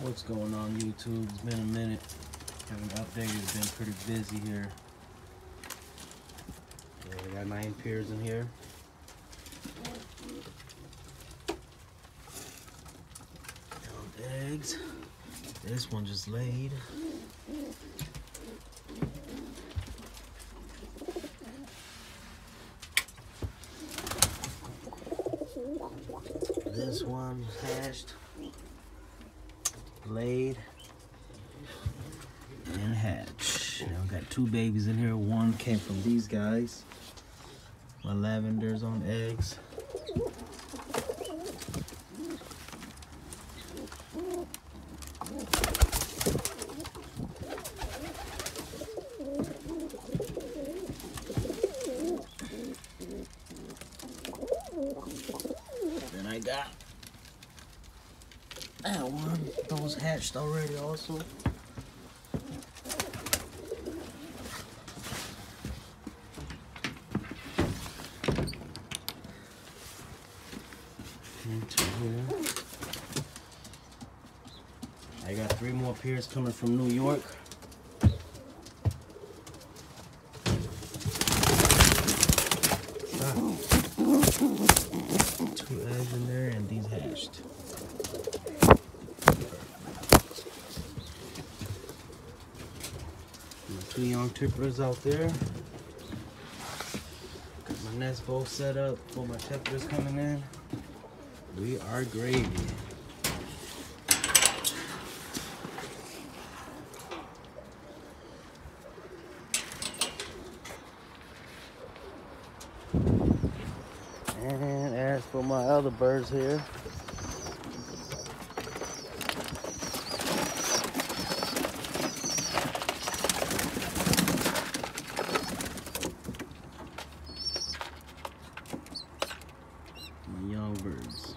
What's going on, YouTube? It's been a minute. Haven't updated. Been pretty busy here. Yeah, I got 9 pairs in here. Count eggs. This one just laid. This one hatched, laid, and hatched. Now we got 2 babies in here. One came from these guys. My lavenders on eggs. Then I got that one. Those hatched already also. Into here. I got 3 more pairs coming from New York. Two eggs in there and these hatched. 2 young tipplers out there. Got my nest both set up for my tipplers coming in. We are gravy. And as for my other birds here, young birds.